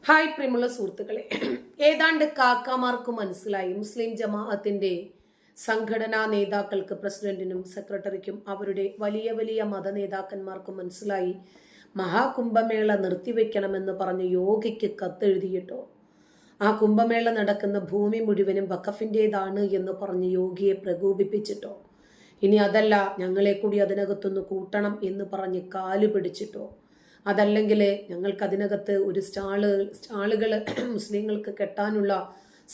Hi പ്രിയമുള്ള സുഹൃത്തുക്കളെ, ഏതാണ്ട് കാക്കാമാർക്ക് മനസ്സിലായി മുസ്ലിം ജമാഅത്തിന്റെ സംഘടനാ നേതാക്കൾക്ക്, പ്രസിഡന്റിനും സെക്രട്ടറിക്കും അവരുടെ വലിയ വലിയ മത നേതാക്കന്മാർക്കും മനസ്സിലായി മഹാകുംഭമേള നിർത്തിവെക്കണമെന്ന് പറഞ്ഞ് യോഗയ്ക്ക് കത്തെഴുതിയിട്ടോ ആ കുംഭമേള നടക്കുന്ന ഭൂമി മുഴുവനും വഖഫിൻ്റെതാണ് എന്ന് പറഞ്ഞ് യോഗിയെ പ്രകോപിപ്പിച്ചിട്ടോ ഇനി അതല്ല ഞങ്ങളെ കൂടി അതിനകത്തൊന്ന് കൂട്ടണം എന്ന് പറഞ്ഞ് കാലു പിടിച്ചിട്ടോ അതല്ലെങ്കിൽ ഞങ്ങൾക്ക് അതിനകത്ത് ഒരു സ്റ്റാളുകൾ മുസ്ലിങ്ങൾക്ക് കെട്ടാനുള്ള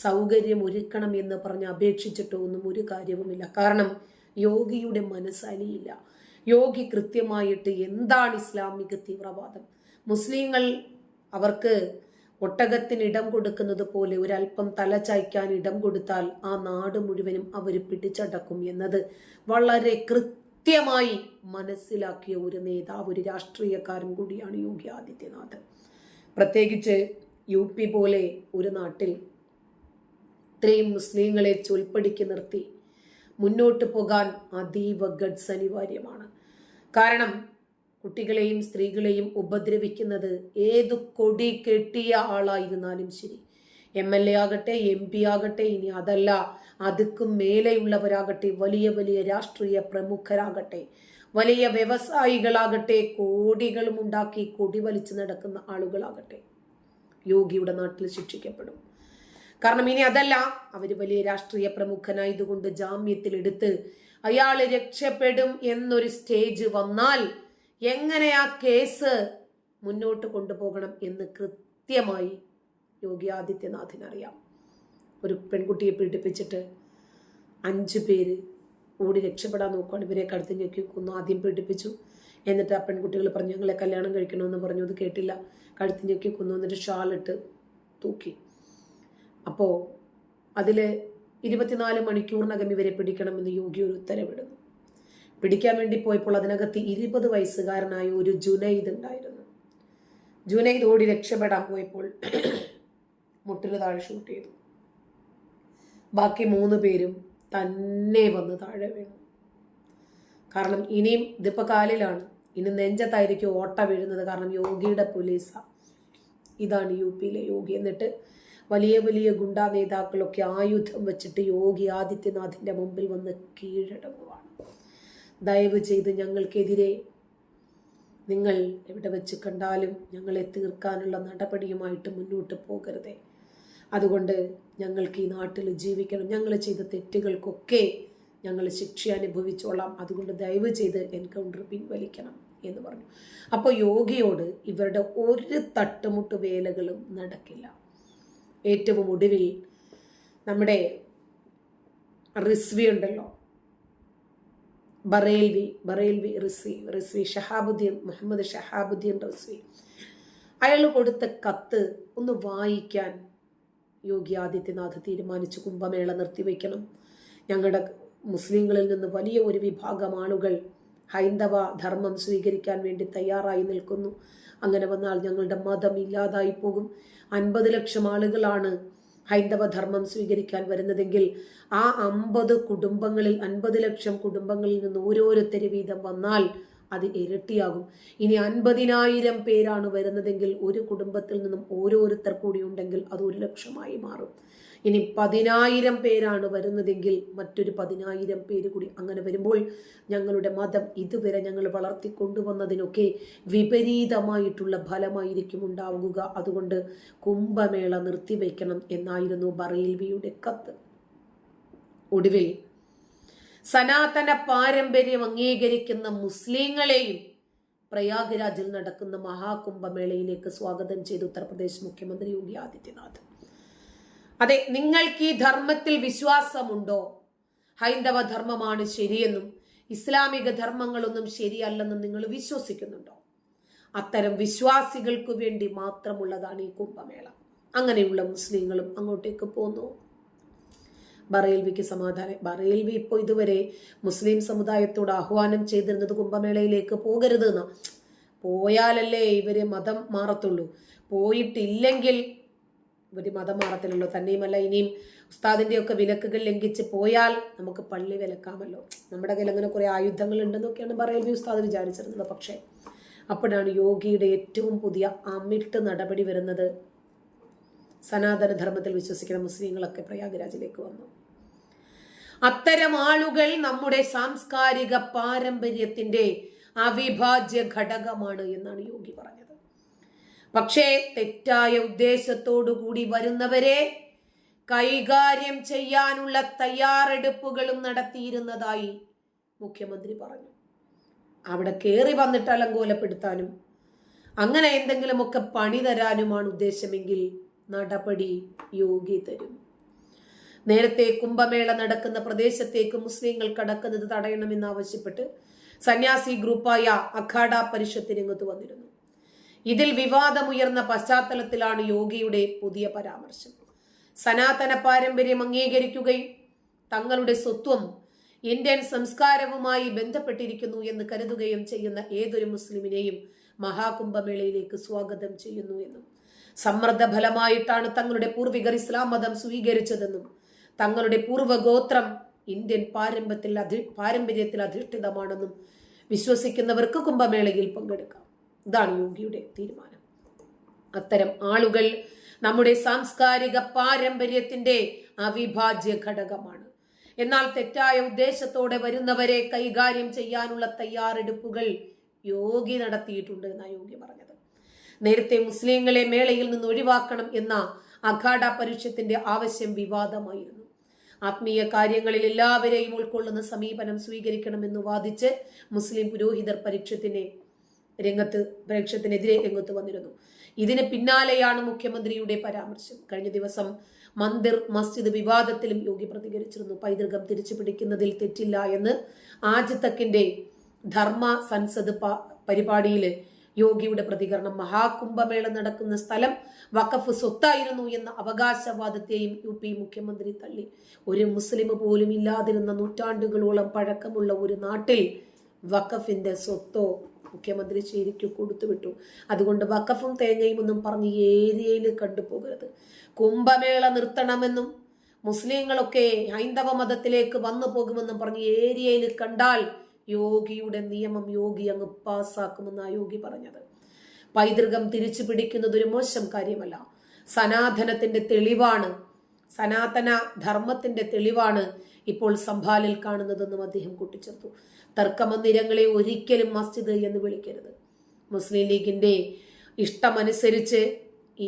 സൗകര്യം ഒരുക്കണം എന്ന് പറഞ്ഞ് അപേക്ഷിച്ചിട്ടോ ഒന്നും ഒരു കാര്യവുമില്ല. കാരണം യോഗിയുടെ മനസ്സലിയില്ല. യോഗി കൃത്യമായിട്ട് എന്താണ് ഇസ്ലാമിക തീവ്രവാദം, മുസ്ലിങ്ങൾ അവർക്ക് ഒട്ടകത്തിന് ഇടം കൊടുക്കുന്നത് പോലെ ഒരല്പം തലചായ്ക്കാൻ ഇടം കൊടുത്താൽ ആ നാട് മുഴുവനും അവർ പിടിച്ചടക്കും എന്നത് വളരെ കൃത്യമായി മനസ്സിലാക്കിയ ഒരു നേതാവ്, ഒരു രാഷ്ട്രീയക്കാരൻ കൂടിയാണ് യോഗി ആദിത്യനാഥ്. പ്രത്യേകിച്ച് UP പോലെ ഒരു നാട്ടിൽ ഇത്രയും മുസ്ലിങ്ങളെ ചൊൽപ്പടിക്ക് നിർത്തി മുന്നോട്ട് പോകാൻ അതീവ ഗഡ്സ് അനിവാര്യമാണ്. കാരണം കുട്ടികളെയും സ്ത്രീകളെയും ഉപദ്രവിക്കുന്നത് ഏതു കൊടി കെട്ടിയ ആളായിരുന്നാലും ശരി, MLA ആകട്ടെ, MP ആകട്ടെ, ഇനി അതല്ല അതുക്കും മേലെയുള്ളവരാകട്ടെ, വലിയ വലിയ രാഷ്ട്രീയ പ്രമുഖരാകട്ടെ, വലിയ വ്യവസായികളാകട്ടെ, കോടികളും ഉണ്ടാക്കി കൊടി വലിച്ചു നടക്കുന്ന ആളുകളാകട്ടെ, യോഗിയുടെ നാട്ടിൽ ശിക്ഷിക്കപ്പെടും. കാരണം ഇനി അതല്ല, അവർ വലിയ രാഷ്ട്രീയ പ്രമുഖനായതുകൊണ്ട് ജാമ്യത്തിലെടുത്ത് അയാൾ രക്ഷപ്പെടും എന്നൊരു സ്റ്റേജ് വന്നാൽ എങ്ങനെ ആ കേസ് മുന്നോട്ട് കൊണ്ടുപോകണം എന്ന് കൃത്യമായി യോഗി ആദിത്യനാഥിന് അറിയാം. ഒരു പെൺകുട്ടിയെ പീഡിപ്പിച്ചിട്ട് 5 പേര് ഓടി രക്ഷപ്പെടാൻ നോക്കുകയാണ്. ഇവരെ കഴുത്ത് ഞെക്കി കൊന്നു. ആദ്യം പീഡിപ്പിച്ചു, എന്നിട്ട് ആ പെൺകുട്ടികൾ പറഞ്ഞു ഞങ്ങളെ കല്യാണം കഴിക്കണമെന്ന് പറഞ്ഞു. അത് കേട്ടില്ല, കഴുത്ത് ഞെക്കി കൊന്നു, എന്നിട്ട് ഷാളിട്ട് തൂക്കി. അപ്പോൾ അതിൽ 24 മണിക്കൂറിനകം ഇവരെ പിടിക്കണമെന്ന് യോഗി ഒരു ഉത്തരവിടുന്നു. പിടിക്കാൻ വേണ്ടി പോയപ്പോൾ അതിനകത്ത് 20 വയസ്സുകാരനായ ഒരു ജുനൈദ് ഉണ്ടായിരുന്നു. ജുനൈദ് ഓടി രക്ഷപ്പെടാൻ പോയപ്പോൾ മുട്ടിന് താഴെ ഷൂട്ട് ചെയ്തു. ബാക്കി 3 പേരും തന്നെ വന്ന് താഴെ വീണു. കാരണം ഇനിയും ഇതിപ്പോൾ കാലിലാണ്, ഇനി നെഞ്ചത്തായിരിക്കും ഓട്ട വീഴുന്നത്. കാരണം യോഗിയുടെ പോലീസാ. ഇതാണ് UP യിലെ യോഗി. എന്നിട്ട് വലിയ വലിയ ഗുണ്ടാ നേതാക്കളൊക്കെ ആയുധം വെച്ചിട്ട് യോഗി ആദിത്യനാഥിന്റെ മുമ്പിൽ വന്ന് കീഴടങ്ങുവാണ്. ദയവ് ചെയ്ത് ഞങ്ങൾക്കെതിരെ നിങ്ങൾ എവിടെ വെച്ച് കണ്ടാലും ഞങ്ങളെ തീർക്കാനുള്ള നടപടിയുമായിട്ട് മുന്നോട്ട് പോകരുതേ. അതുകൊണ്ട് ഞങ്ങൾക്ക് ഈ നാട്ടിൽ ജീവിക്കണം. ഞങ്ങൾ ചെയ്ത തെറ്റുകൾക്കൊക്കെ ഞങ്ങൾ ശിക്ഷ അനുഭവിച്ചോളാം. അതുകൊണ്ട് ദയവ് ചെയ്ത് എൻകൗണ്ടർ പിൻവലിക്കണം എന്ന് പറഞ്ഞു. അപ്പോൾ യോഗിയോട് ഇവരുടെ ഒരു തട്ടുമുട്ട് വേലകളും നടക്കില്ല. ഏറ്റവും ഒടുവിൽ നമ്മുടെ റിസ്വി ഉണ്ടല്ലോ, ബറേൽവി റിസ്വി ഷഹാബുദ്ദീൻ, മുഹമ്മദ് ഷഹാബുദ്ദീൻ റിസ്വി, അയാൾ കൊടുത്ത കത്ത് ഒന്ന് വായിക്കാൻ യോഗി ആദിത്യനാഥ് തീരുമാനിച്ചു. കുംഭമേള നിർത്തിവെക്കണം. ഞങ്ങളുടെ മുസ്ലിങ്ങളിൽ നിന്ന് വലിയ ഒരു വിഭാഗം ആളുകൾ ഹൈന്ദവ ധർമ്മം സ്വീകരിക്കാൻ വേണ്ടി തയ്യാറായി നിൽക്കുന്നു. അങ്ങനെ വന്നാൽ ഞങ്ങളുടെ മതം ഇല്ലാതായി പോകും. 50 ലക്ഷം ആളുകളാണ് ഹൈന്ദവ ധർമ്മം സ്വീകരിക്കാൻ വരുന്നതെങ്കിൽ ആ 50 ലക്ഷം കുടുംബങ്ങളിൽ നിന്ന് ഓരോരുത്തര് വീതം വന്നാൽ അത് ഇരട്ടിയാകും. ഇനി 50,000 പേരാണ് വരുന്നതെങ്കിൽ ഒരു കുടുംബത്തിൽ നിന്നും ഓരോരുത്തർ കൂടി ഉണ്ടെങ്കിൽ അത് 1 ലക്ഷമായി മാറും. ഇനി 10,000 പേരാണ് വരുന്നതെങ്കിൽ മറ്റൊരു 10,000 പേര് കൂടി. അങ്ങനെ വരുമ്പോൾ ഞങ്ങളുടെ മതം ഇതുവരെ ഞങ്ങൾ വളർത്തിക്കൊണ്ടുവന്നതിനൊക്കെ വിപരീതമായിട്ടുള്ള ഫലമായിരിക്കും ഉണ്ടാവുക. അതുകൊണ്ട് കുംഭമേള നിർത്തിവെക്കണം എന്നായിരുന്നു ബറേൽവിയുടെ കത്ത്. ഒടുവിൽ സനാതന പാരമ്പര്യം അംഗീകരിക്കുന്ന മുസ്ലിങ്ങളെയും പ്രയാഗ്രാജിൽ നടക്കുന്ന മഹാകുംഭമേളയിലേക്ക് സ്വാഗതം ചെയ്തു ഉത്തർപ്രദേശ് മുഖ്യമന്ത്രി യോഗി ആദിത്യനാഥ്. അതെ, നിങ്ങൾക്ക് ഈ ധർമ്മത്തിൽ വിശ്വാസമുണ്ടോ? ഹൈന്ദവ ധർമ്മമാണ് ശരിയെന്നും ഇസ്ലാമിക ധർമ്മങ്ങളൊന്നും ശരിയല്ലെന്നും നിങ്ങൾ വിശ്വസിക്കുന്നുണ്ടോ? അത്തരം വിശ്വാസികൾക്ക് വേണ്ടി മാത്രമുള്ളതാണ് ഈ കുംഭമേള. അങ്ങനെയുള്ള മുസ്ലിങ്ങളും അങ്ങോട്ടേക്ക് പോന്നു. ബറേൽവിക്ക് സമാധാനം. ബറേൽവി ഇപ്പോൾ ഇതുവരെ മുസ്ലിം സമുദായത്തോട് ആഹ്വാനം ചെയ്തിരുന്നത് കുംഭമേളയിലേക്ക് പോകരുത് എന്നാ. പോയാലല്ലേ ഇവര് മതം മാറത്തുള്ളൂ. പോയിട്ടില്ലെങ്കിൽ ഇവര് മതം മാറത്തില്ലല്ലോ. തന്നെയുമല്ല, ഇനിയും ഉസ്താദിന്റെ ഒക്കെ വിലക്കുകൾ ലംഘിച്ച് പോയാൽ നമുക്ക് പള്ളി വിലക്കാമല്ലോ. നമ്മുടെ കയ്യിൽ അങ്ങനെ കുറെ ആയുധങ്ങൾ ഉണ്ടെന്നൊക്കെയാണ് ബറേൽവി ഉസ്താദ് വിചാരിച്ചിരുന്നത്. പക്ഷേ അപ്പോഴാണ് യോഗിയുടെ ഏറ്റവും പുതിയ അമിട്ട് നടപടി വരുന്നത്. സനാതന ധർമ്മത്തിൽ വിശ്വസിക്കുന്ന മുസ്ലിങ്ങളൊക്കെ പ്രയാഗ്രാജിലേക്ക് വന്നു. അത്തരം ആളുകൾ നമ്മുടെ സാംസ്കാരിക പാരമ്പര്യത്തിന്റെ അവിഭാജ്യ ഘടകമാണ് എന്നാണ് യോഗി പറഞ്ഞത്. പക്ഷേ തെറ്റായ ഉദ്ദേശത്തോടു കൂടി വരുന്നവരെ കൈകാര്യം ചെയ്യാനുള്ള തയ്യാറെടുപ്പുകളും നടത്തിയിരുന്നതായി മുഖ്യമന്ത്രി പറഞ്ഞു. അവിടെ കയറി വന്നിട്ട് അലങ്കോലപ്പെടുത്താനും അങ്ങനെ എന്തെങ്കിലുമൊക്കെ പണി തരാനുമാണ് ഉദ്ദേശമെങ്കിൽ നടപടി യോഗി തരും. നേരത്തെ കുംഭമേള നടക്കുന്ന പ്രദേശത്തേക്ക് മുസ്ലിങ്ങൾ കടക്കുന്നത് തടയണമെന്നാവശ്യപ്പെട്ട് സന്യാസി ഗ്രൂപ്പായ അഖാഡ പരിഷത്ത് രംഗത്ത് വന്നിരുന്നു. ഇതിൽ വിവാദമുയർന്ന പശ്ചാത്തലത്തിലാണ് യോഗിയുടെ പുതിയ പരാമർശം. സനാതന പാരമ്പര്യം അംഗീകരിക്കുകയും തങ്ങളുടെ സ്വത്വം ഇന്ത്യൻ സംസ്കാരവുമായി ബന്ധപ്പെട്ടിരിക്കുന്നു എന്ന് കരുതുകയും ചെയ്യുന്ന ഏതൊരു മുസ്ലിമിനെയും മഹാകുംഭമേളയിലേക്ക് സ്വാഗതം ചെയ്യുന്നു എന്നും സമ്മർദ്ദ ഫലമായിട്ടാണ് തങ്ങളുടെ പൂർവികർ ഇസ്ലാം മതം സ്വീകരിച്ചതെന്നും തങ്ങളുടെ പൂർവ്വഗോത്രം ഇന്ത്യൻ പാരമ്പര്യത്തിൽ അധിഷ്ഠിതമാണെന്നും വിശ്വസിക്കുന്നവർക്ക് കുംഭമേളയിൽ പങ്കെടുക്കാം. ഇതാണ് യോഗിയുടെ തീരുമാനം. അത്തരം ആളുകൾ നമ്മുടെ സാംസ്കാരിക പാരമ്പര്യത്തിന്റെ അവിഭാജ്യ ഘടകമാണ്. എന്നാൽ തെറ്റായ ഉദ്ദേശത്തോടെ വരുന്നവരെ കൈകാര്യം ചെയ്യാനുള്ള തയ്യാറെടുപ്പുകൾ യോഗി നടത്തിയിട്ടുണ്ട് എന്നാണ് യോഗി പറഞ്ഞത്. നേരത്തെ മുസ്ലിങ്ങളെ മേളയിൽ നിന്ന് ഒഴിവാക്കണം എന്ന അഖാഡ പരിഷത്തിന്റെ ആവശ്യം വിവാദമായിരുന്നു. ആത്മീയ കാര്യങ്ങളിൽ എല്ലാവരെയും ഉൾക്കൊള്ളുന്ന സമീപനം സ്വീകരിക്കണമെന്ന് വാദിച്ച് മുസ്ലിം പുരോഹിതർ പരീക്ഷത്തിനെതിരെ രംഗത്ത് വന്നിരുന്നു. ഇതിന് പിന്നാലെയാണ് മുഖ്യമന്ത്രിയുടെ പരാമർശം. കഴിഞ്ഞ ദിവസം മന്ദിർ മസ്ജിദ് വിവാദത്തിലും യോഗി പ്രതികരിച്ചിരുന്നു. പൈതൃകം തിരിച്ചു പിടിക്കുന്നതിൽ തെറ്റില്ല എന്ന് ആജ് തക്കിന്റെ ധർമ്മ സൻസദ് പരിപാടിയിൽ യോഗിയുടെ പ്രതികരണം. മഹാകുംഭമേള നടക്കുന്ന സ്ഥലം വഖഫ് സ്വത്തായിരുന്നു എന്ന അവകാശവാദത്തെയും UP മുഖ്യമന്ത്രി തള്ളി. ഒരു മുസ്ലിം പോലും ഇല്ലാതിരുന്ന നൂറ്റാണ്ടുകളോളം പഴക്കമുള്ള ഒരു നാട്ടിൽ വഖഫിന്റെ സ്വത്തോ മുഖ്യമന്ത്രി ശരിക്കും കൊടുത്തുവിട്ടു. അതുകൊണ്ട് വഖഫും തേങ്ങയും ഒന്നും പറഞ്ഞ് ഈ ഏരിയയിൽ കണ്ടുപോകരുത്. കുംഭമേള നിർത്തണമെന്നും മുസ്ലിങ്ങളൊക്കെ ഹൈന്ദവ മതത്തിലേക്ക് വന്നു പോകുമെന്നും പറഞ്ഞ് ഏരിയയിൽ കണ്ടാൽ യോഗിയുടെ നിയമം യോഗി അങ്ങ് പാസ്സാക്കുമെന്നാണ് യോഗി പറഞ്ഞത്. പൈതൃകം തിരിച്ചു പിടിക്കുന്നത് ഒരു മോശം കാര്യമല്ല, സനാതനത്തിന്റെ തെളിവാണ്, സനാതന ധർമ്മത്തിന്റെ തെളിവാണ് ഇപ്പോൾ സംഭാലിൽ കാണുന്നതെന്നും അദ്ദേഹം കൂട്ടിച്ചേർത്തു. തർക്കമന്ദിരങ്ങളെ ഒരിക്കലും മസ്ജിദ് എന്ന് വിളിക്കരുത്. മുസ്ലിം ലീഗിന്റെ ഇഷ്ടമനുസരിച്ച്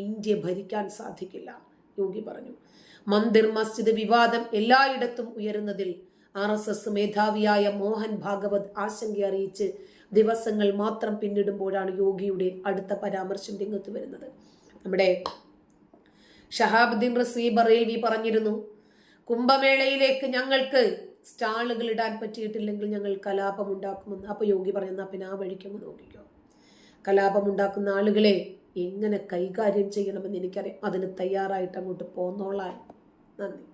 ഇന്ത്യ ഭരിക്കാൻ സാധിക്കില്ല, യോഗി പറഞ്ഞു. മന്ദിർ മസ്ജിദ് വിവാദം എല്ലായിടത്തും ഉയരുന്നതിൽ RSS മേധാവിയായ മോഹൻ ഭാഗവത് ആശങ്ക അറിയിച്ച് ദിവസങ്ങൾ മാത്രം പിന്നിടുമ്പോഴാണ് യോഗിയുടെ അടുത്ത പരാമർശം രംഗത്ത് വരുന്നത്. നമ്മുടെ ഷഹാബുദ്ദീൻ റസി ബറേലി പറഞ്ഞിരുന്നു, കുംഭമേളയിലേക്ക് ഞങ്ങൾക്ക് സ്റ്റാളുകൾ ഇടാൻ പറ്റിയിട്ടില്ലെങ്കിൽ ഞങ്ങൾ കലാപമുണ്ടാക്കുമെന്ന്. അപ്പൊ യോഗി പറഞ്ഞാൽ പിന്നെ ആ വഴിക്കങ്ങ് നോക്കിക്കോ. കലാപമുണ്ടാക്കുന്ന ആളുകളെ എങ്ങനെ കൈകാര്യം ചെയ്യണമെന്ന് എനിക്കറിയാം, അതിന് തയ്യാറായിട്ട് അങ്ങോട്ട് പോന്നോളാൻ. നന്ദി.